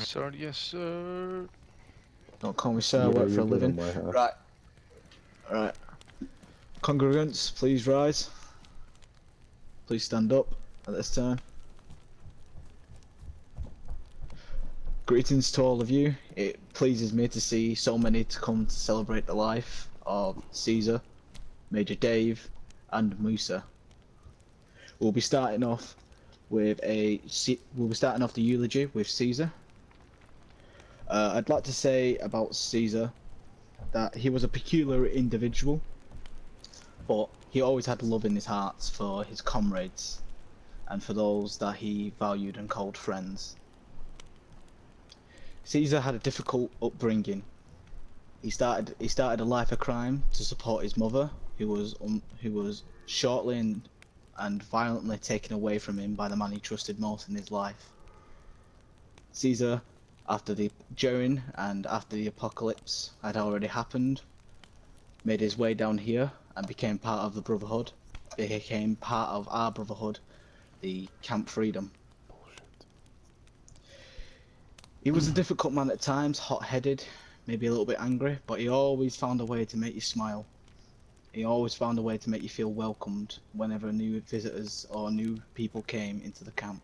Sir, yes, sir. Don't call me sir, I Yeah, work for you're a good living. on my half. Right. Right. Congregants, please rise. Please stand up at this time. Greetings to all of you. It pleases me to see so many to come to celebrate the life of Caesar, Major Dave, and Musa. We'll be starting off with the eulogy with Caesar. I'd like to say about Caesar that he was a peculiar individual, but he always had love in his heart for his comrades and for those that he valued and called friends. Caesar had a difficult upbringing. He started a life of crime to support his mother, who was shortly and violently taken away from him by the man he trusted most in his life. Caesar, during and after the apocalypse had already happened, made his way down here and became part of the Brotherhood. He became part of our Brotherhood, the Camp Freedom. He was a difficult man at times, hot-headed, maybe a little bit angry, but he always found a way to make you smile. He always found a way to make you feel welcomed whenever new visitors or new people came into the camp.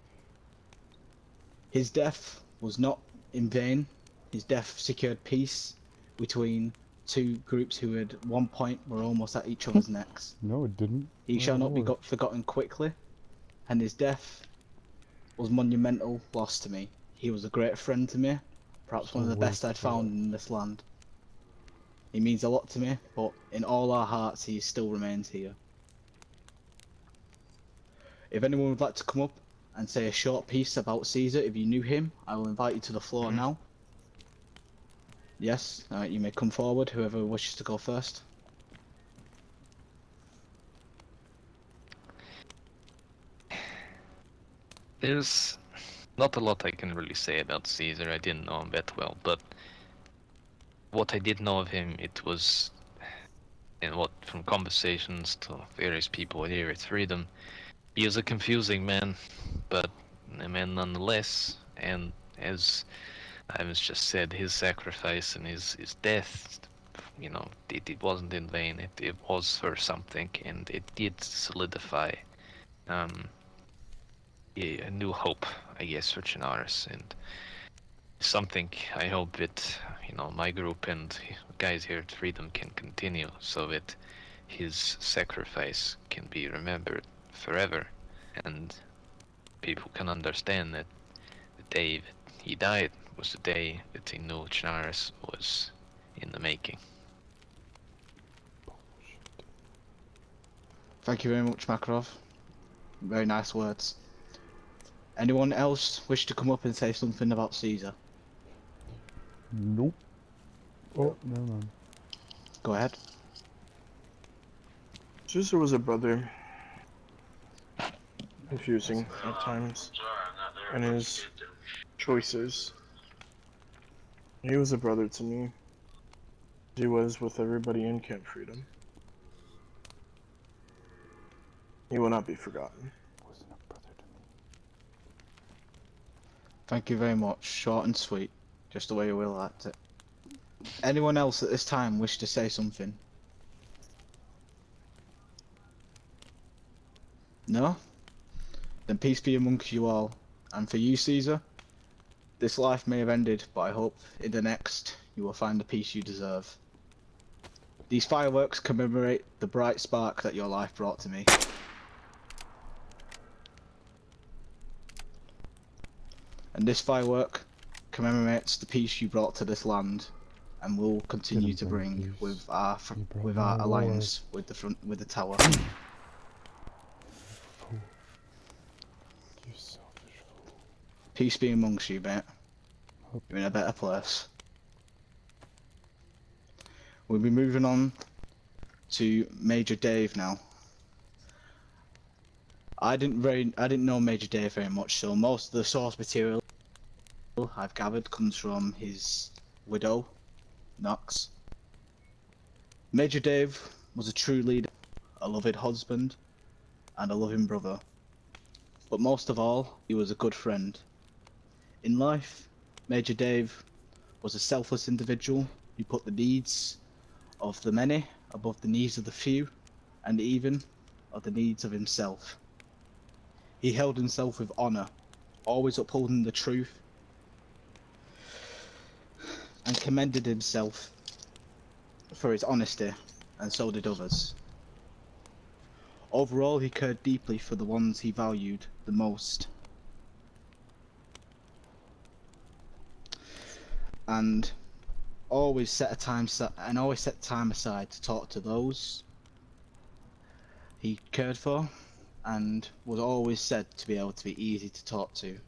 His death was not in vain. His death secured peace between two groups who at one point were almost at each other's necks. No, it didn't. He shall not be forgotten quickly, and his death was monumental loss to me. He was a great friend to me, perhaps one of the best I'd found in this land. He means a lot to me, but in all our hearts he still remains here. If anyone would like to come up and say a short piece about Caesar, if you knew him, I will invite you to the floor now. Yes, you may come forward, whoever wishes to go first. There's not a lot I can really say about Caesar. I didn't know him that well, but what I did know of him, it was from conversations to various people here at Freedom. He was a confusing man, but a man nonetheless. And as I was just said, his sacrifice and his death, it wasn't in vain. It was for something, and it did solidify a new hope, I guess, for Chinaris, and something I hope that my group and guys here at Freedom can continue, so that his sacrifice can be remembered forever, and people can understand that the day that he died was the day that he knew Chinaris was in the making. Thank you very much, Makarov. Very nice words. Anyone else wish to come up and say something about Caesar? Nope. Oh, never mind. Go ahead. Caesar was a brother. Confusing at times. And his choices. He was a brother to me. He was with everybody in Camp Freedom. He will not be forgotten. Wasn't a brother to me. Thank you very much. Short and sweet. Just the way you will liked it. Anyone else at this time wish to say something? No? Then peace be amongst you all. And for you, Caesar, this life may have ended, but I hope in the next you will find the peace you deserve. These fireworks commemorate the bright spark that your life brought to me. And this firework commemorates the peace you brought to this land, and will continue to bring with our alliance with the tower. Fool. You selfish fool. Peace be amongst you, mate. You're in a better place. We'll be moving on to Major Dave now. I didn't know Major Dave very much, so most of the source material I've gathered comes from his widow, Knox. Major Dave was a true leader, a loving husband, and a loving brother. But most of all, he was a good friend. In life, Major Dave was a selfless individual who put the needs of the many above the needs of the few, and even of the needs of himself. He held himself with honour, always upholding the truth, and commended himself for his honesty, and so did others. Overall, he cared deeply for the ones he valued the most, and always set time aside to talk to those he cared for, and was always said to be able to be easy to talk to.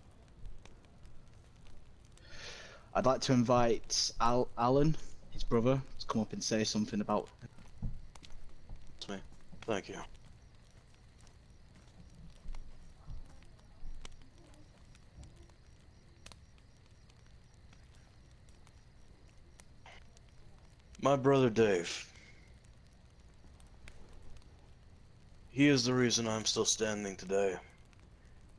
I'd like to invite Alan, his brother, to come up and say something about. Me. Thank you. My brother Dave. He is the reason I'm still standing today.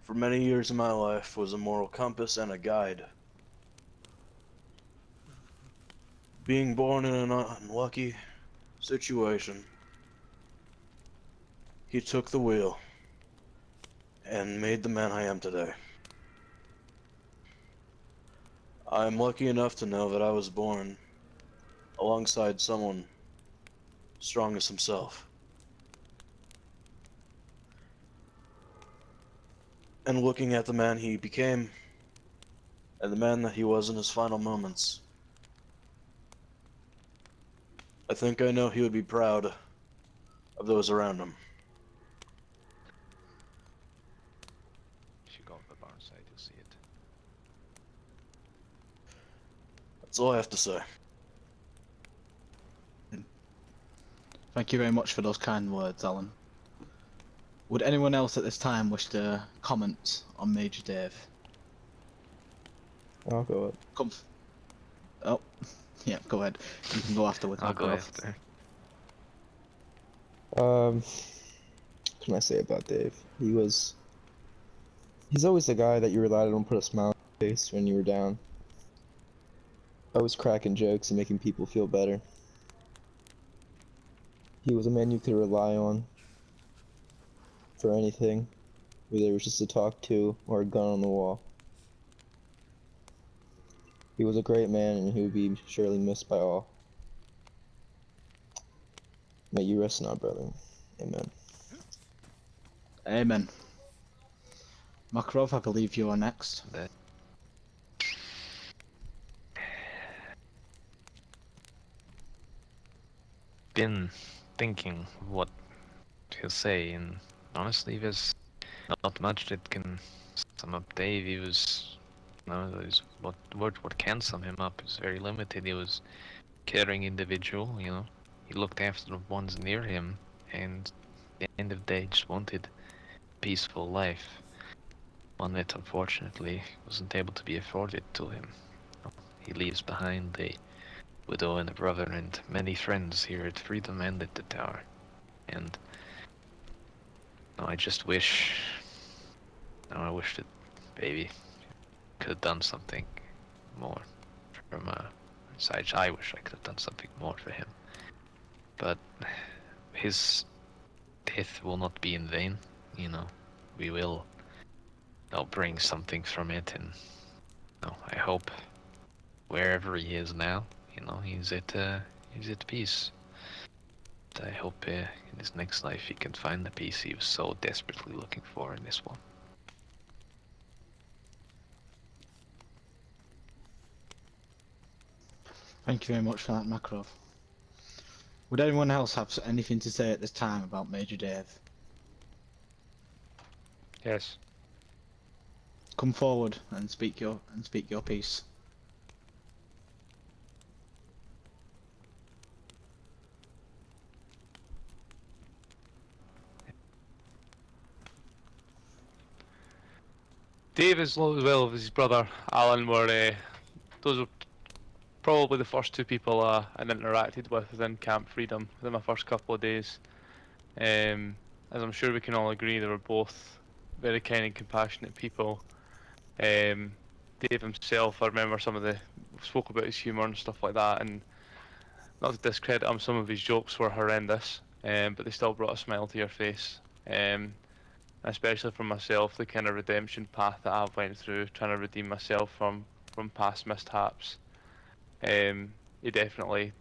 For many years of my life was a moral compass and a guide. Being born in an unlucky situation, he took the wheel and made the man I am today. I'm lucky enough to know that I was born alongside someone strong as himself. And looking at the man he became, and the man that he was in his final moments, I think I know he would be proud of those around him. If you go on the barn side, you'll see it. That's all I have to say. Thank you very much for those kind words, Alan. Would anyone else at this time wish to comment on Major Dave? I'll go up. Come. Oh, yeah, go ahead. You can go afterwards. I'll go Makarov. after. What can I say about Dave? He's always the guy that you relied on to put a smile on your face when you were down. Always cracking jokes and making people feel better. He was a man you could rely on for anything, whether it was just to talk to or a gun on the wall. He was a great man and he would be surely missed by all. May you rest in our brother. Amen. Amen. Makarov, I believe you are next. That been thinking what he'll say, and honestly, there's not much that can sum up Dave. He was, no, what can sum him up is very limited. He was a caring individual, you know. He looked after the ones near him, and at the end of the day, just wanted a peaceful life. One that unfortunately wasn't able to be afforded to him. He leaves behind a widow and a brother and many friends here at Freedom and at the tower. And I just wish, I wish that baby could have done something more from side. I wish I could have done something more for him. But his death will not be in vain, you know. We will bring something from it, and I hope wherever he is now, you know, he's at peace. But I hope in his next life he can find the peace he was so desperately looking for in this one. Thank you very much for that, Makarov. Would anyone else have anything to say at this time about Major Dave? Yes. Come forward and speak your piece. Dave, as well as his brother Alan, were those were probably the first two people I interacted with within Camp Freedom within my first couple of days. As I'm sure we can all agree, they were both very kind and compassionate people. Dave Dave himself, I remember some of the spoke about his humour and stuff like that, and not to discredit him, some of his jokes were horrendous, but they still brought a smile to your face. Especially for myself, the kind of redemption path that I've went through, trying to redeem myself from past mishaps. He definitely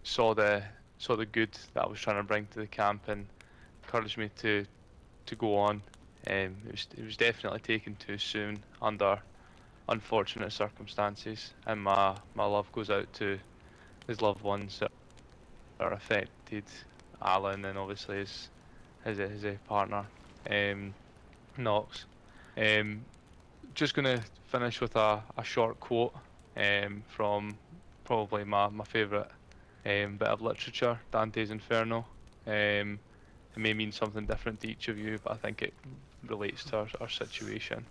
saw the good that I was trying to bring to the camp and encouraged me to go on. It was definitely taken too soon under unfortunate circumstances, and my love goes out to his loved ones that are affected, Alan, and obviously his partner, Knox. Just gonna finish with a short quote from probably my favourite bit of literature, Dante's Inferno. It may mean something different to each of you, but I think it relates to our situation.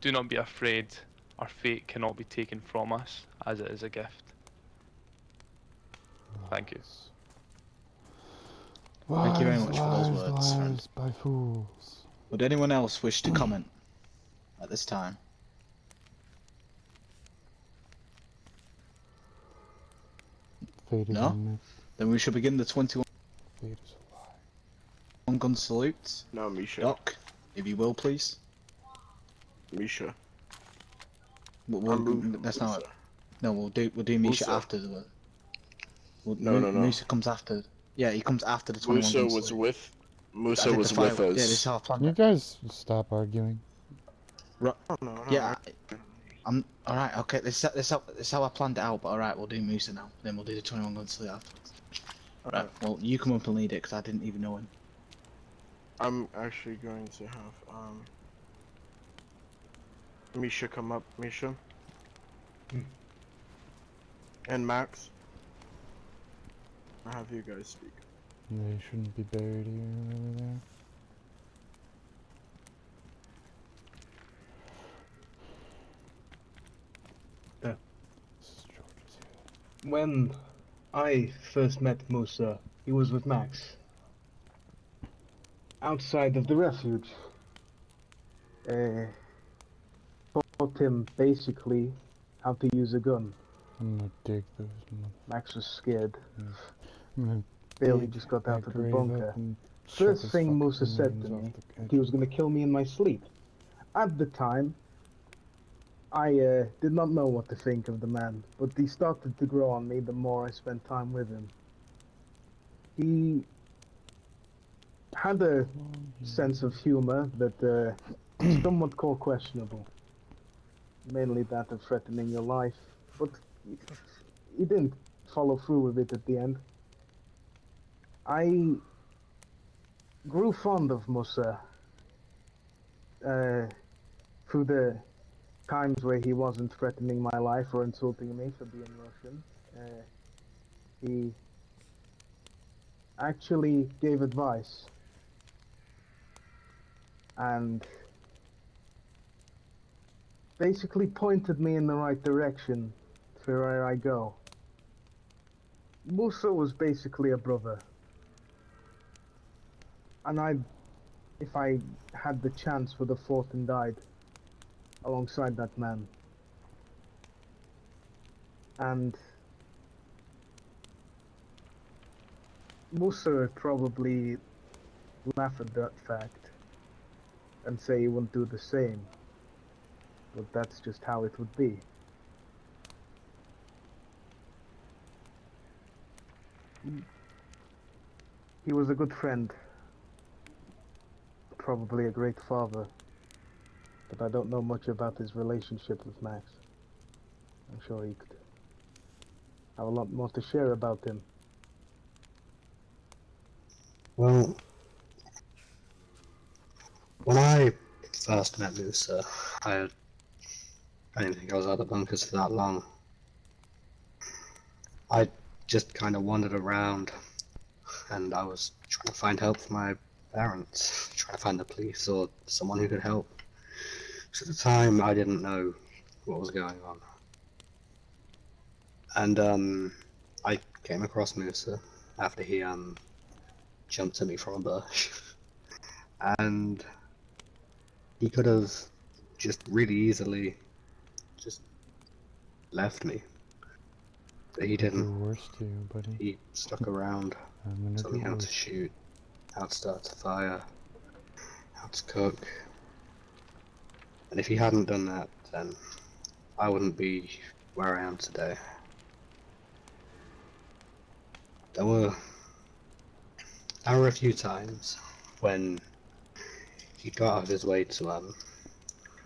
Do not be afraid, our fate cannot be taken from us, as it is a gift. Thank you. Thank you very much for those words, lies friend. by fools. Would anyone else wish to comment at this time? Fate is No? a myth. Then we shall begin the 21 Fate is a lie. gun salute. No, Misha. Doc, if you will, please. Misha. That's not. No, we'll do Misha Musa. after the. No. Musa comes after. Yeah, he comes after the 21 Musa gun was salute. with. I Musa think was the fire- with Yeah, this us. is how I planned You it. guys stop arguing. No, Yeah, I'm alright. Okay, this is how I planned it out. But alright, we'll do Musa now. Then we'll do the 21 gun salute afterwards. Right. Well, you come up and lead it because I didn't even know him. I'm actually going to have Misha come up. Misha. And Max. I'll have you guys speak. They shouldn't be buried here over there. Yeah. This is George's here. When I first met Musa, he was with Max. Outside of the refuge. Taught him basically how to use a gun. I'm gonna dig those mother... Max was scared. I'm gonna Barely dig just got that out of the grave bunker. up and chop First his thing fucking Musa said remains to off me, the edge. he was gonna kill me in my sleep. At the time, I did not know what to think of the man, but he started to grow on me the more I spent time with him. He had a sense of humor that some would call questionable. Mainly that of threatening your life, but he didn't follow through with it at the end. I grew fond of Musa through the times where he wasn't threatening my life or insulting me for being Russian. He actually gave advice and basically pointed me in the right direction for where I go. Musa was basically a brother. And if I had the chance, would have fought and died alongside that man. And Musa would probably laugh at that fact and say he wouldn't do the same. But that's just how it would be. He was a good friend. Probably a great father. But I don't know much about his relationship with Max. I'm sure he could have a lot more to share about him. Well, when I first met Musa, I didn't think I was at the bunkers for that long. I just kind of wandered around, and I was trying to find help for my parents, trying to find the police or someone who could help. So at the time, I didn't know what was going on. And I came across Musa after he jumped at me from a bush, and he could have just really easily just left me. But he I'll do didn't. worse to you, buddy. He stuck around, I'm gonna taught me do how to worse. shoot, how to start a fire, how to cook. And if he hadn't done that, then I wouldn't be where I am today. There were a few times when he got out of his way to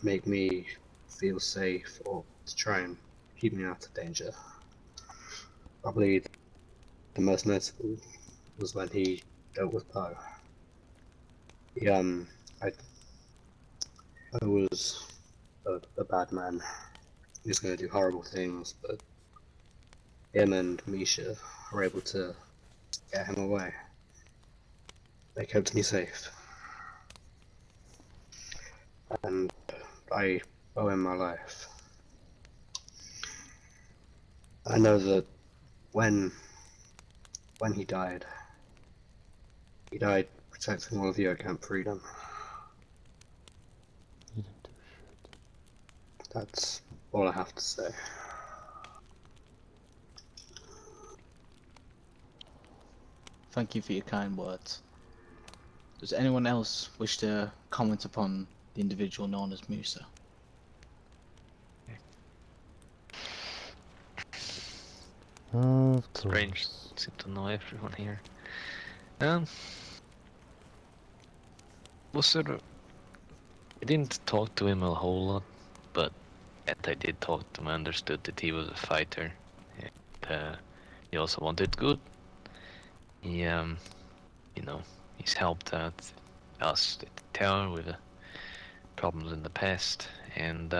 make me feel safe or to try and keep me out of danger. Probably the most notable was when he dealt with Poe. I was a bad man. He was going to do horrible things, but him and Misha were able to get him away. They kept me safe. And I owe him my life. I know that when he died protecting all of you at Camp Freedom. You didn't do shit. That's all I have to say. Thank you for your kind words. Does anyone else wish to comment upon the individual known as Musa? Of Strange. course. Seem to know everyone here. Was there? I didn't talk to him a whole lot, but that I did talk to him, I understood that he was a fighter. And, he also wanted good. He, he's helped out us at the tower with problems in the past, and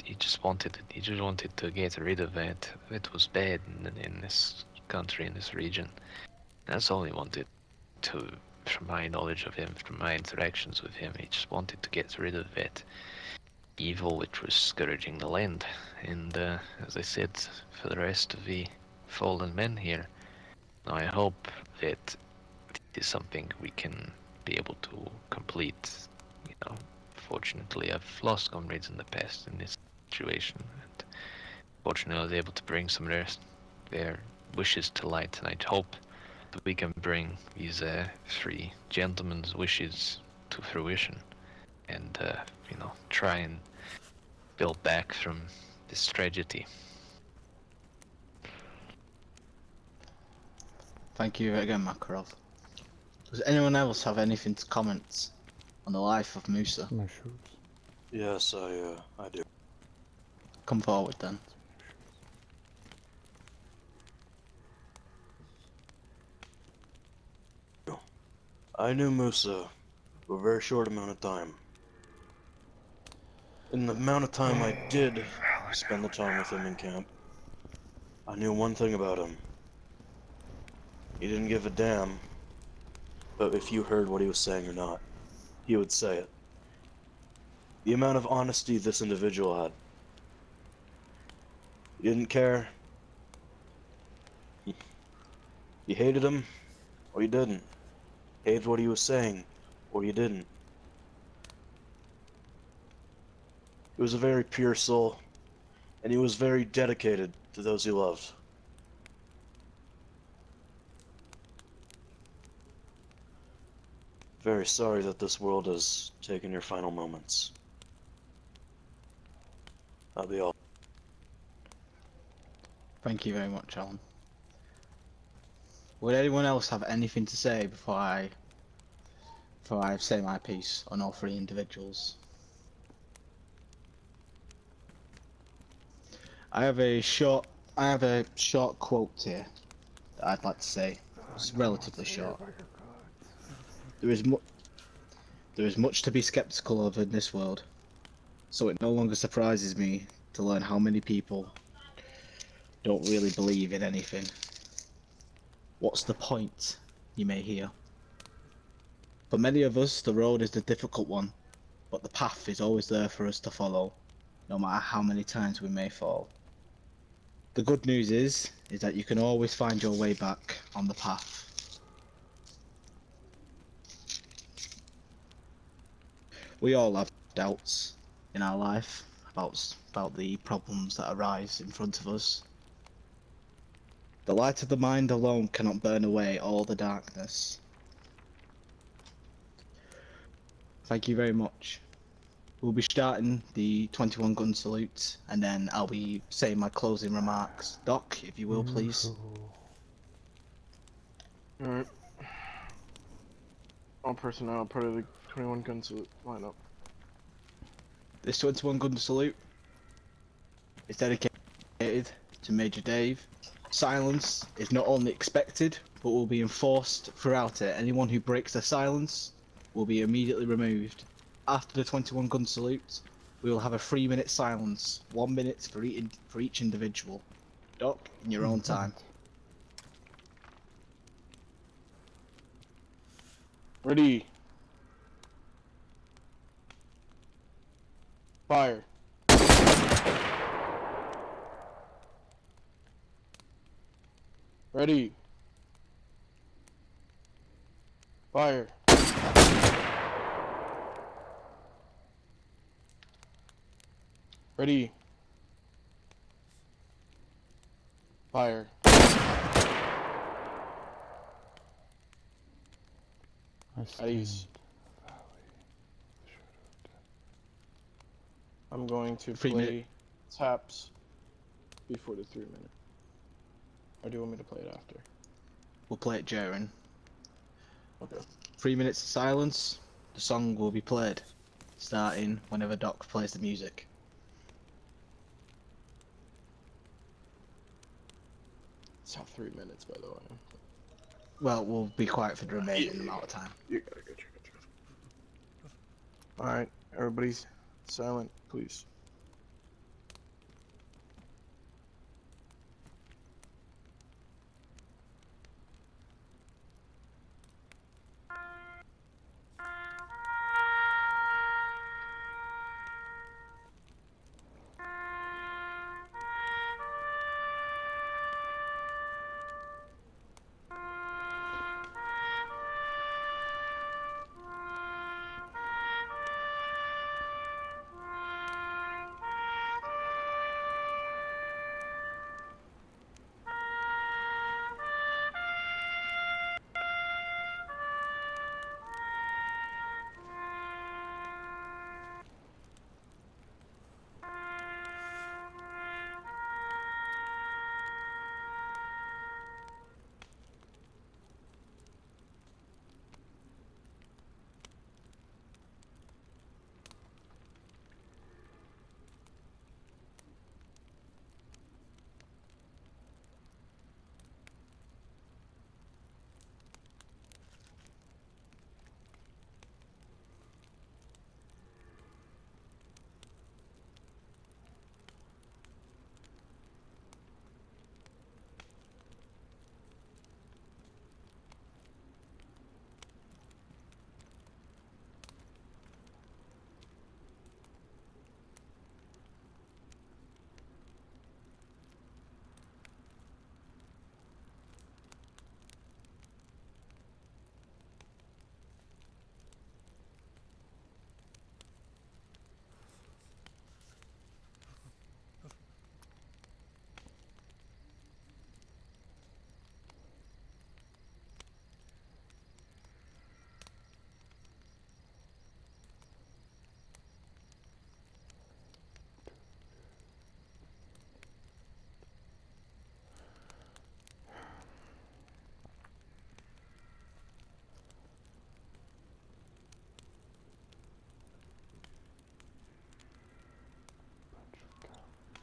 he just wanted to get rid of it. It was bad in this country, in this region. That's all he wanted to, from my knowledge of him, from my interactions with him. He just wanted to get rid of that evil which was scourging the land. And as I said, for the rest of the fallen men here, I hope that it is something we can be able to complete. Fortunately, I've lost comrades in the past in this situation, and fortunately I was able to bring some of their wishes to light, and I hope that we can bring these three gentlemen's wishes to fruition, and try and build back from this tragedy. Thank you again, Makarov. Does anyone else have anything to comment on the life of Musa? My shoes. Yes, I do. Come forward then. I knew Musa for a very short amount of time. In the amount of time I did spend the time with him in camp, I knew one thing about him. He didn't give a damn, but if you heard what he was saying or not, he would say it. The amount of honesty this individual had. He didn't care. You hated him, or you didn't. Hated what he was saying, or you didn't. He was a very pure soul, and he was very dedicated to those he loved. Very sorry that this world has taken your final moments. That'll be all. Thank you very much, Alan. Would anyone else have anything to say before I say my piece on all three individuals? I have a short quote here that I'd like to say. It's relatively short. There is much to be skeptical of in this world, so it no longer surprises me to learn how many people don't really believe in anything. What's the point, you may hear? For many of us, the road is the difficult one, but the path is always there for us to follow, no matter how many times we may fall. The good news is that you can always find your way back on the path. We all have doubts in our life about the problems that arise in front of us. The light of the mind alone cannot burn away all the darkness. Thank you very much. We'll be starting the 21 gun salute, and then I'll be saying my closing remarks. Doc, if you will, please. Alright. All personnel part of the 21 gun salute lineup. This 21 gun salute is dedicated to Major Dave. Silence is not only expected, but will be enforced throughout it. Anyone who breaks the silence will be immediately removed. After the 21 gun salute, we will have a 3-minute silence, 1 minute for each individual. Doc, in your own time. Ready. Fire. Ready. Fire. Ready. Fire. At ease. I'm going to play taps before the 3 minute. Or do you want me to play it after? We'll play it during. Okay. 3 minutes of silence. The song will be played, starting whenever Doc plays the music. It's not 3 minutes, by the way. Well, we'll be quiet for the remaining amount of time. You gotta get you. Alright, everybody's silent, please.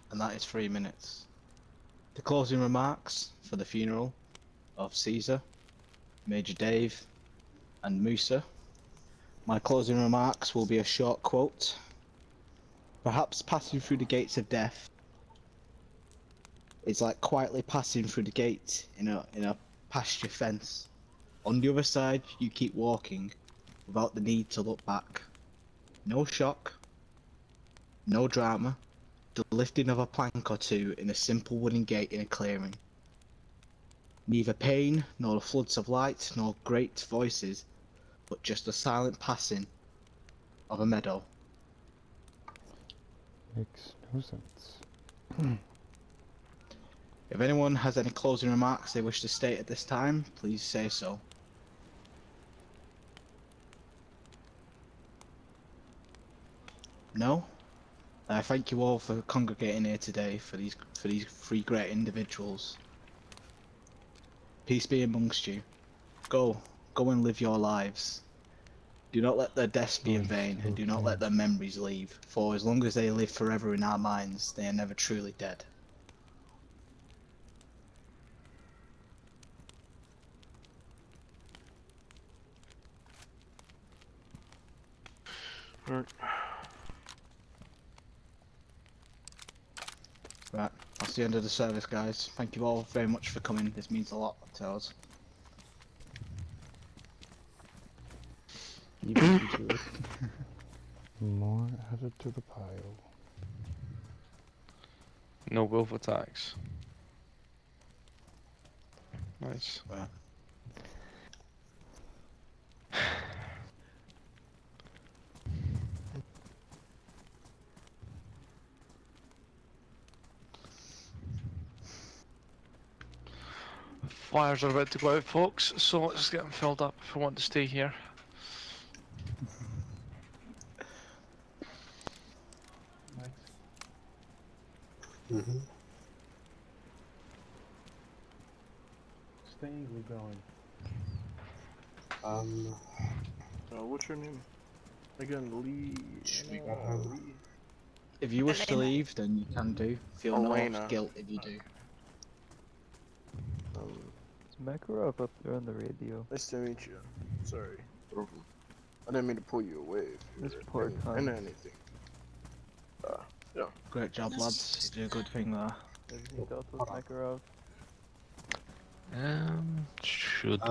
And that is 3 minutes. The closing remarks for the funeral of Caesar, Major Dave, and Musa. My closing remarks will be a short quote. Perhaps passing through the gates of death is like quietly passing through the gate in a pasture fence. On the other side, you keep walking without the need to look back. No shock, no drama, the lifting of a plank or two in a simple wooden gate in a clearing. Neither pain, nor the floods of light, nor great voices, but just a silent passing of a meadow. Makes no sense. If anyone has any closing remarks they wish to state at this time, please say so. No? I thank you all for congregating here today for these three great individuals. Peace be amongst you. Go and live your lives. Do not let their deaths be in vain, and do not let their memories leave, for as long as they live forever in our minds, they are never truly dead. Right, that's the end of the service, guys. Thank you all very much for coming. This means a lot to us. You beat me to it. More added to the pile. No wolf attacks. Nice. Right. Fires are about to go out, folks, so let's get them filled up if we want to stay here. Mm-hmm. Staying or going? What's your name? Again, Lee. Should we go home? Lee. If you wish to leave, then you can do. Feel no Elena. guilt if you do. Is Makarov up there on the radio? Nice to meet you. Sorry. I didn't mean to pull you away. This poor And cunt. anything. Yeah. Great job, lads. You did a good thing there. Have you dealt with Makarov? Should be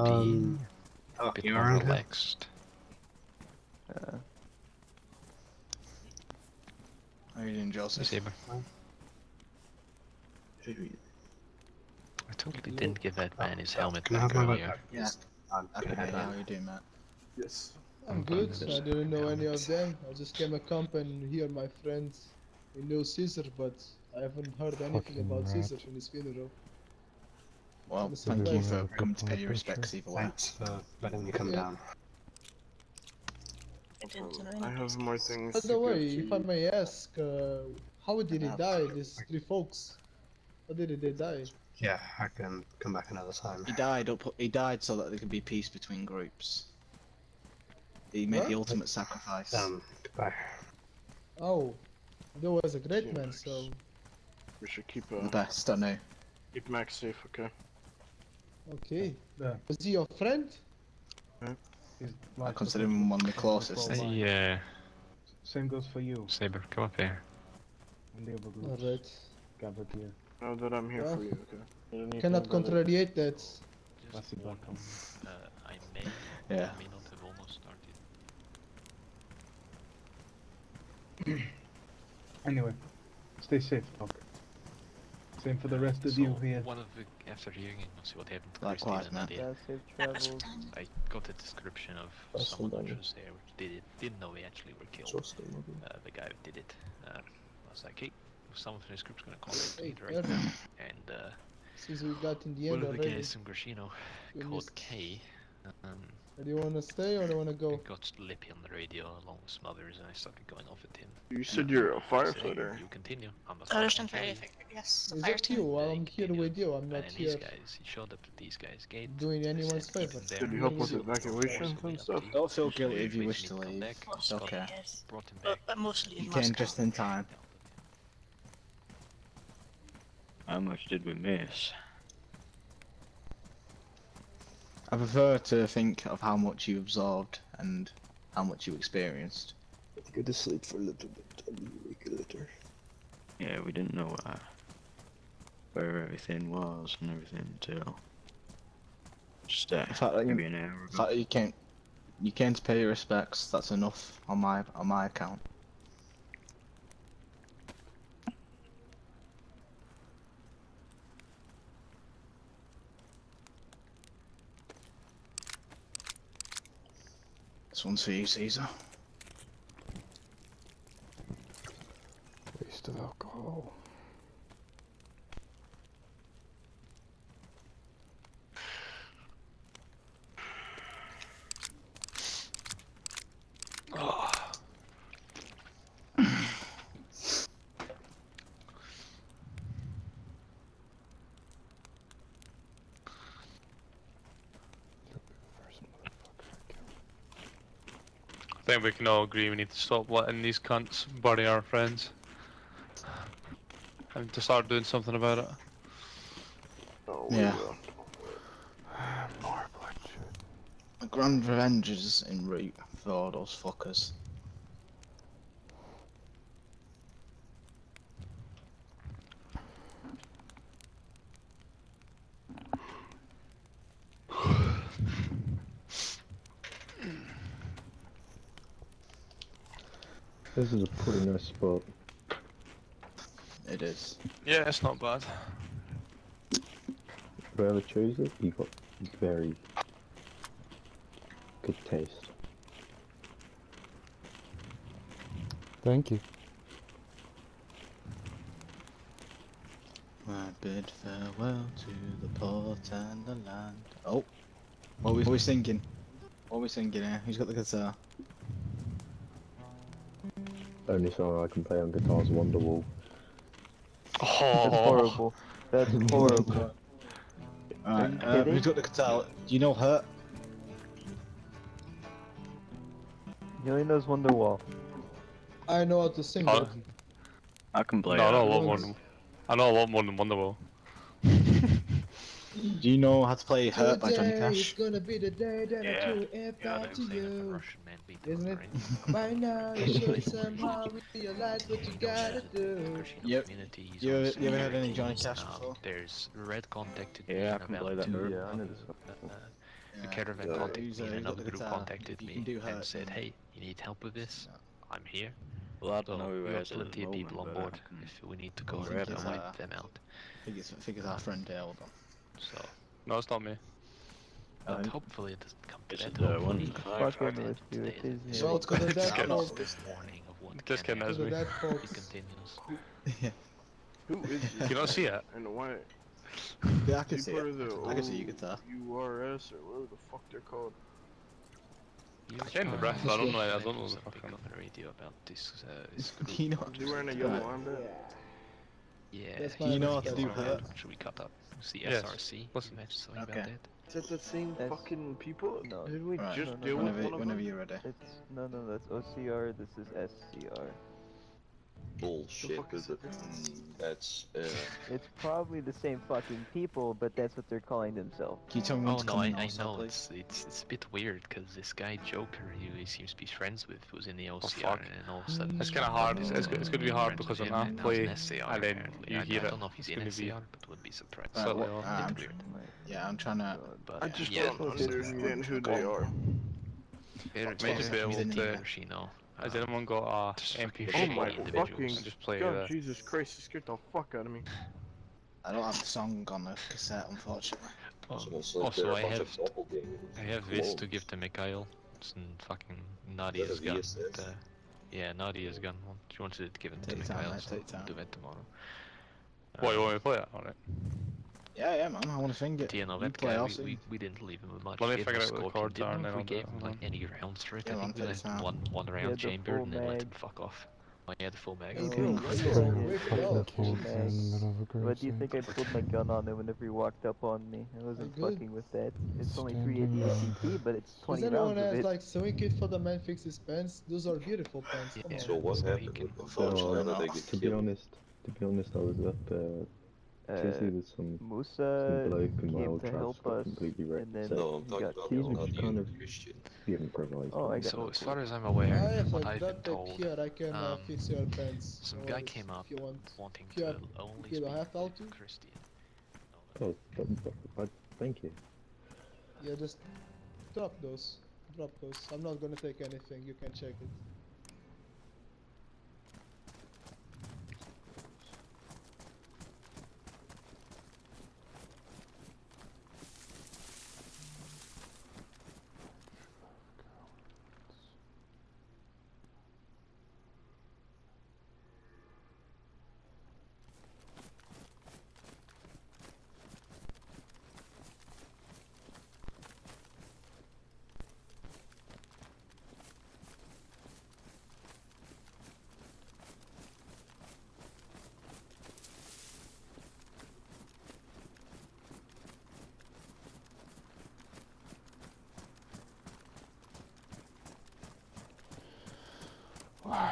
Oh, a bit you more around here? relaxed. How are you doing, Joseph? Saber. I totally didn't give that man his helmet Can I have back my earlier. backpack, please? Yeah. I'm Okay, good. how are you doing, Matt? Yes. I'm good. I didn't know any of them. I just came a camp and hear my friends. We know Caesar, but I haven't heard anything Fucking about rat. Caesar in his funeral. Well, Listen, thank you guys. for coming to pay your respects either way. Thanks for letting me come Yeah. down. I have more things By to the way, give if to I you. may ask, how did he die, these three folks? How did they die? Yeah, I can come back another time. He died so that there could be peace between groups. He made the What? ultimate sacrifice. Goodbye. Oh, that was a great man, so... We should keep The best, I know. keep Max safe, okay? Okay. Yeah. Was he your friend? His I life consider him one of the closest. Well, Yeah, Same goes for you. Saber, come up here. And the other groups Alright. gathered here. Know that I'm here Well, for you, okay? Anything Cannot about it? contradict that. Let's see back on. I may Yeah. may not have almost started. Anyway, stay safe, Doc. Same for the rest of you here. One of the, after hearing it, we'll see what happened to Likewise, Christine and man. Nadia. Yeah, safe travels. I got a description of That's someone fine. which was there, which did it. Didn't know they actually were killed. Just a little. The guy who did it. I was like, hey, someone from this group's gonna contact Hey, me right Erwin. now. And Since we got in the one end of the already. guys from Grashino We called missed- K. Do you wanna stay or do you wanna go? Got lippy on the radio along with some others, and I started going off at him. You said you're a I said, hey, firefighter. you continue. I'm a Understand firefighter. very effective, yes. Is Fire that team. you? Well, They I'm here continue. with you. I'm not And these here guys, he showed up at these guys' gate. doing They anyone's said, "Keep favor. him there." Did you help with So, evacuations forcibly and up stuff? to him. Don't feel So guilty if you eventually wish to come leave. back, It's okay. Yes. Brought him back. But mostly in You came Moscow. just in time. How much did we miss? I prefer to think of how much you absorbed and how much you experienced. Let's go to sleep for a little bit and you wake later. Yeah, we didn't know where everything was and everything until just The fact that maybe you, an hour the ago. fact that you came to pay your respects. That's enough on my account. This one's for you, Caesar. Oh. I think we can all agree we need to stop letting these cunts bury our friends. And to start doing something about it. Oh, Yeah. will. More bloodshed. A grand revenge is en route for all those fuckers. This is a pretty nice spot. It is. Yeah, it's not bad. Whoever chose it, he got very good taste. Thank you. I bid farewell to the port and the land. Oh, what are we singing? What are we singing here? Who's got the guitar? Only song I can play on guitar is Wonderwall. That's horrible. That's horrible. Alright, you kidding? who's got the guitar? Do you know Hurt? He only knows Wonderwall. I know how to sing Oh, it. I can play no, I that. know a lot more than Wonderwall. Do you know how to play Hurt by Johnny Today is Cash? gonna be the day that I Yeah. truly am back to you. Russian man beat the Isn't it? Ukraine. By now you should somehow realize what you gotta do. Persian Yep. community is You on ever heard any security. Johnny Cash before? There's Red contacted me Yeah, I and can play about that. two. Yeah, I know this The caravan Yeah, contacted who's, me and who's got another the group guitar? contacted You me can do and Hurt, said, then. hey, you need help with this? I'm here. Well, I don't So know who we it have is at plenty the of people on moment, board but if we need to go I and think it's, wipe them out. I think it's our friend Dale. So, No, it's not me. but Um, hopefully it doesn't come to is that. it the Hopefully, one- Fucking with you, it is So him. it's gonna Just that kidding. folks. this warning of what Just can kidding, happen. that's To the me. dead He folks. continues. Who is this? Can you not see it? And why? Yeah, I can Is see he part it. of the I can see your guitar. URS or whatever the fuck they're called? I can't the breath, I don't know the something fucking... on the radio about this group. Do you know? Is he wearing a yellow armband? Yeah, That's he my you know what has to do, a Hurt? Should we cut up? See Yes. SRC? Listen. You mentioned something Okay. about that? Is that the same That's- fucking people? No, Did we Right. just no, no, deal no. with one of Whenever them? you're ready. It's no, that's OCR. This is SCR. Bullshit. fuck is it? That's It's probably the same fucking people, but that's what they're calling themselves. Can you tell me when Oh to no, come in I also, know please? it's a bit weird because this guy Joker, who he seems to be friends with, was in the OCR, fuck. and all of a sudden It's kind of hard. It's going to be hard because when I play an SCR, and then apparently. you hear I it, don't know if he's it's in going to be SCR, but would be surprised. Right, slightly what- off. I'm Bit weird. Yeah, I'm trying to. But I just yeah, don't understand who they are. Might just be able to... you know. Has anyone got a MP4 Oh my individuals fucking and just play God, the... Jesus Christ, it scared the fuck out of me. I don't have the song on the cassette, unfortunately. Also, I have this to give to Mikhail. It's fucking Nadia's gun. Yeah, Nadia's gun. She wanted it given to Take your time, Mikhail, mate, so take your we'll time. do it tomorrow. What, you want me to play it? Alright. Yeah, man, I want to sing it. You know, You that play, guy, I'll sing. we didn't leave him with much. Let me We gave figure him out what the Scorpion. chords are Didn't and know if we then I'll gave do it. him like any rounds for it. Yeah, I man, think we take left your time. one round the chambered full and then let mag. him fuck off. Oh yeah, the full mag. Hey, Okay. bro, Oh, why yeah. you so Fucking ripped Full up? campfire in the middle of a grave What do you zone. think I pulled my gun on him whenever he walked up on me? I wasn't Good. fucking with that. It's only Standing 380 ACP, but it's Does 20 anyone rounds of has it. like sewing kit for the man fix his pants? Those are beautiful pants. Come Yeah. on. so what So he happened can- with them? Unfortunately, How not. did they get To be killed? honest, I was up Tuesday with some Musa bloke and my came old to traps help got us, completely wrecked. and then So No, I'm he talking got about these killed. are not kind you, of the Christian. be improvised. Oh, I got So no as clue. far as I'm I aware, have what a I've duct been tape told, here. I can fix your pants. some No guy worries, came up if you want. wanting If you to have- only if you don't speak have how with to. Christian. Oh, thank you. Yeah, just drop those. Drop those. I'm not gonna take anything. You can check it.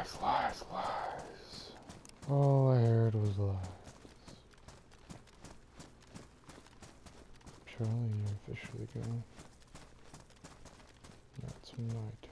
Lies, lies, lies. All I heard was lies. Charlie, you're officially gone. That's my